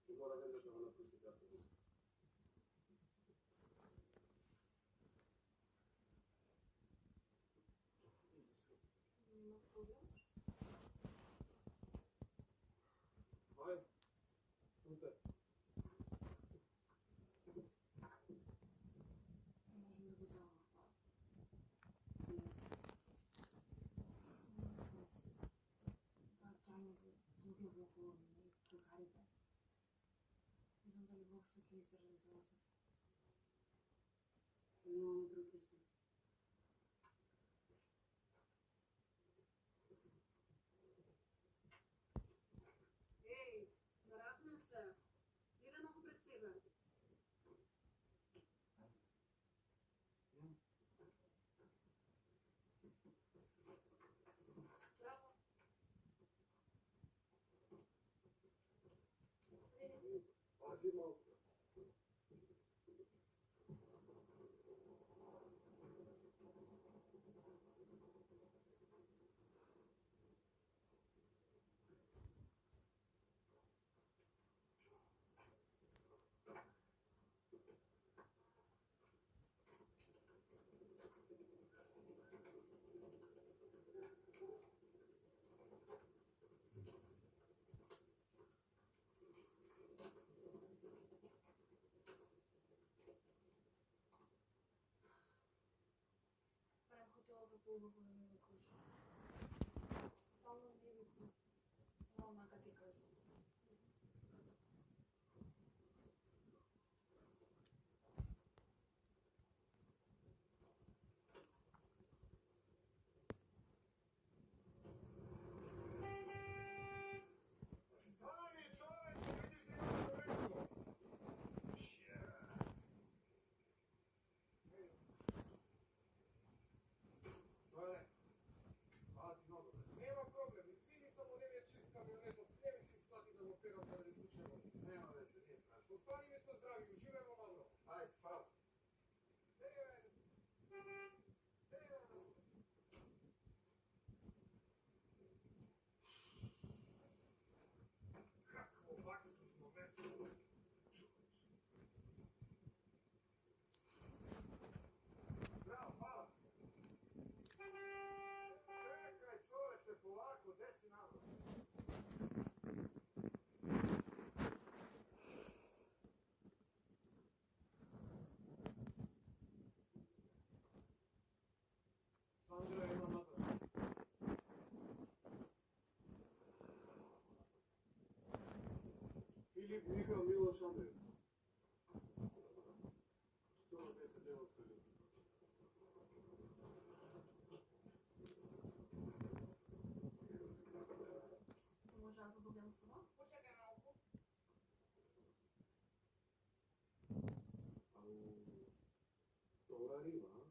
Ti mora da ideš na napustiti autobus. Nema problem. Aj, ustaj. Можем да го вземем. Тя не го други влогове и другарите. Не знам дали въобще ги издържам за нас. Нямаме друг избор. Ей, наразна се. Гледай много пред себе. Здраво. Пази малко. Прям хотела бы по-убаво да ми накружа. Тотално невидно. Само мака ти кажу. Stani, čoveče, vidiš da imamo isto. Stare, hvala ti mnogo. Nema problem, izvini samo ne je čist kamionetom, ne mi se isplati da mu peram kada ne tučemo. Nema veze, nije strašno. Stani mi se zdravi, uživajmo malo. Ajde, hvala. Kakvo baksuzno meso. Bravo, hvala. Čekaj, čoveče, polako, desi navod. Sandra ima napad. Filip, Miha, Miloš, Andrej. Soba 10 studiju. Може аз да добавям слова? Почекай малко. Ау, добра риба, а?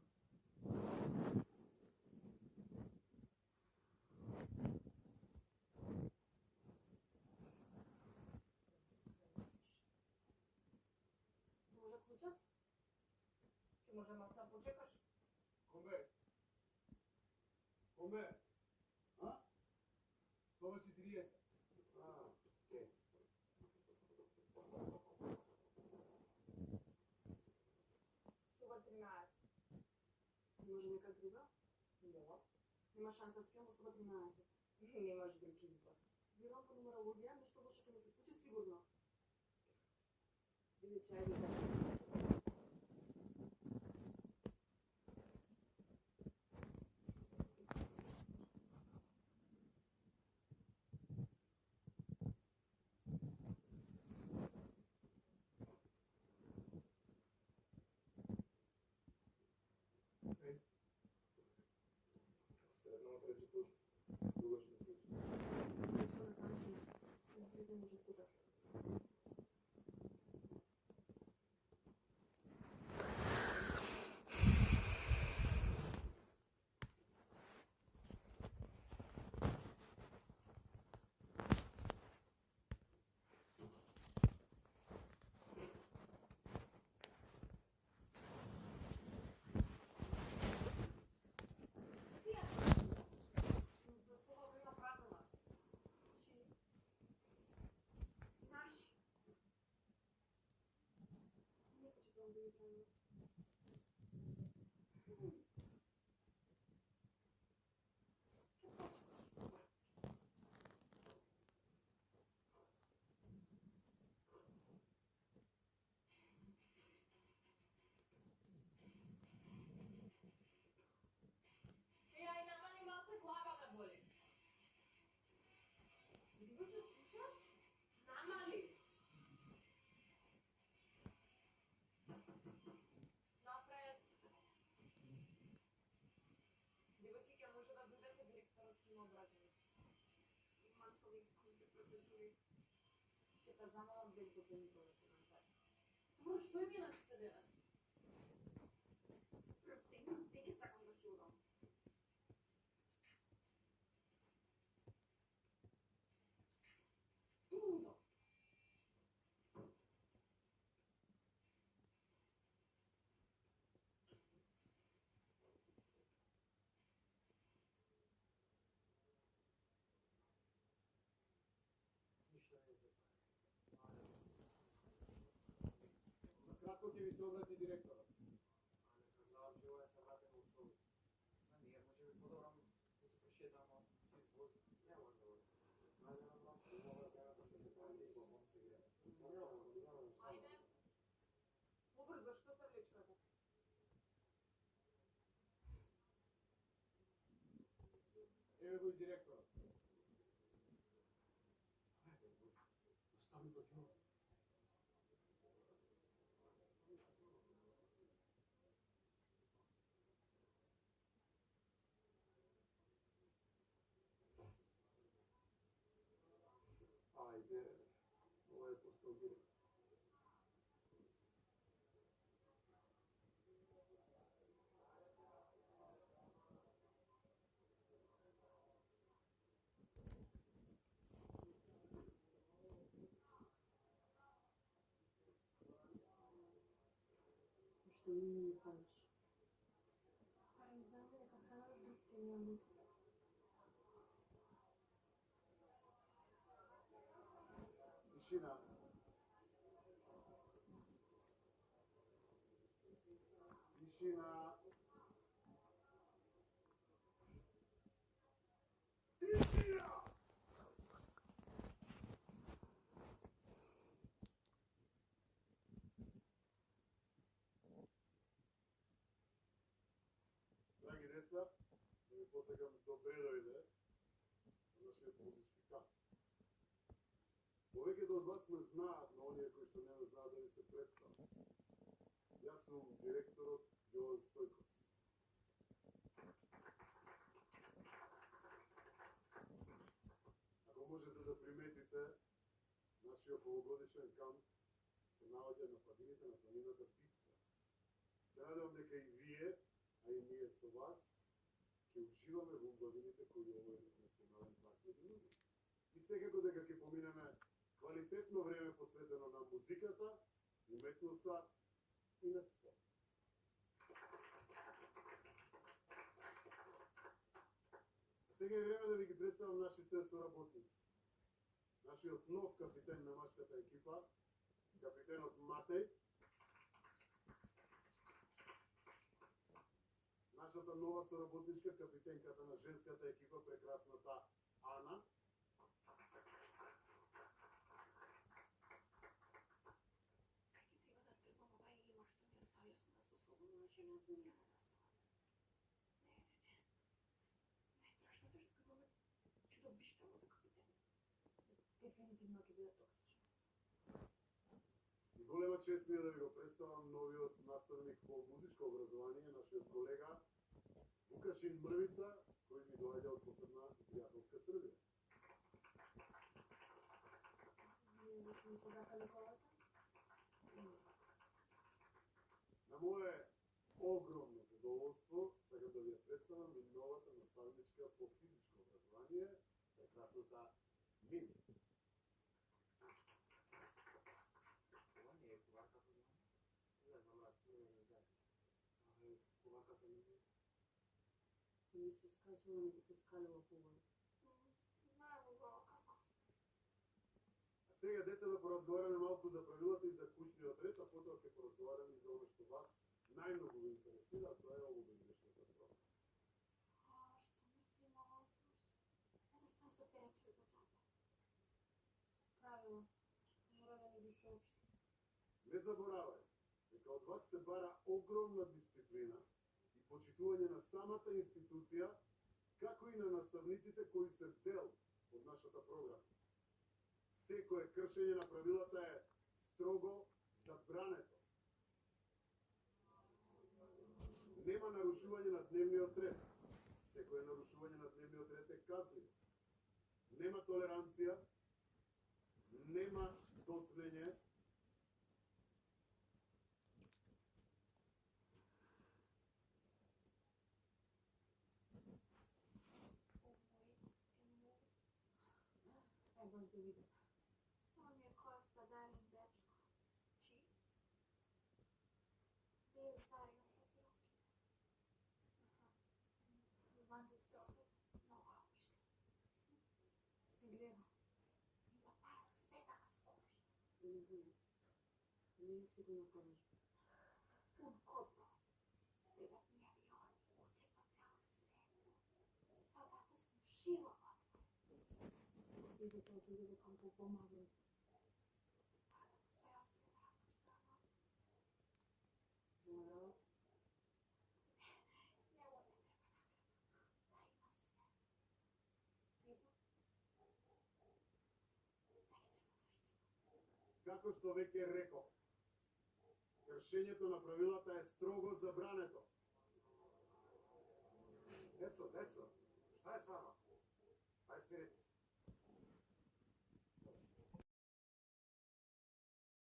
Може ключът? Ке може маца почекаш? Комбе? Комбе? А? Соба 40. А, окей. Суба 13. Може някак друга? Да. Нема шанса с кем суба 13. Немаш друг избор. Бирам по нумерологија, нешто лошо ќе ми се случи сигурно. Или чај да Ей. Средно треći put. Dugo ću da pričam. Нешто на танци. Издриден ми честитак. Нямам да ги правим. Ќе почнеш. Ај, нама ни малце глава да боли. Диваче, слушаш? Нама ли? Напред. Девојки ќе може да бидете директорот ќе има обраđени. Масови процедури. Ќе те замолам без дополнителни коментари. Добро, што им е на сите денес? Прв ден, веќе сакам да си одам. Тудо. Ништо не те За кратко ќе ви се обрати директорот. кажавам, че ова е се вратено у соби. Ние може би подобро да се прошетаме чист воздух. Не може да бъде. Знаете на това, мога да кажа да се прави и слабонци гледа. Ајде. Побрзо, што се влечкате? Еве го и директорот. Остави го ќе. Ајде, ова е постал директор. Што ми фалиш? Барем знам дека хранар друг ќе ми ја нуди. Тишина. Тишина. Тишина! Драги деца, да ви посекам добре дојде на нашиот музички камп. Повеќето од вас ме знаат, но оние кои што не ме знаат да ви се представам. Јас сум директорот Јован Стојковски. Ако можете да приметите, нашиот овогодишен камп се наоѓа на падините на планината Бистра. Се надевам дека и вие, а и ние со вас, ќе уживаме во убавините кои овој национален парк ни ги нуди. И секако дека ќе поминеме квалитетно време посветено на музиката, уметноста и на спорт. Сега е време да ви ги представам нашите соработници. Нашиот нов капитен на машката екипа, капитенот Матеј, нашата нова соработничка, капитенката на женската екипа, прекрасната Ана, Ќе треба да тргам ова има што не става. Не. Најстрашното е што ќе имаме дефинитивно ќе биде токсично. и голема чест ми е да ви го представам новиот наставник по музичко образование, нашиот колега Вукашин Мрвица, кој ни доаѓа од соседна пријателска Србија. Вие не сме се запали колата? На мое огромно задоволство сакам да ви ја представам и новата наставничка по физичко образование, прекрасната Мини. Ова не е коварката за мене. Не знам, брат, не. Коварката не е. Ми се скачува ми ги пускалува погони. Знаеме го како. А сега, деца, да поразговараме малку за правилата и за куќниот ред, а потоа ќе поразговараме и за се перечува за джабе. Правилно. Мора да ни ги съобщи. Не заборавај, дека од вас се бара огромна дисциплина и почитување на самата институција, како и на наставниците кои се дел од нашата програма. Секое кршење на правилата е строго забрането. Нема нарушување на дневниот ред. Секое нарушување на дневниот ред е казливо. Нема толеранција, нема доцнење, Е, баш да видим. Он е Коста Дарин дечко. Чи? Бил стариот се си раскида. Знам да сте опет много обишли. Се гледа. Има пара све да нас купи. Не си го направиш. Пун копот. Приватни авиони, учи по целом свету. Свободата сме широко отворени. И затоа тој да кам помагам. А да му се разбере да аз съм страна. За наградата. Него не треба награда. Да има све. Ето. Веќе ќе го да видим. како што веќе реков. Кршењето на правилата е строго забрането. Децо, шта е с вама? Ај смирете се.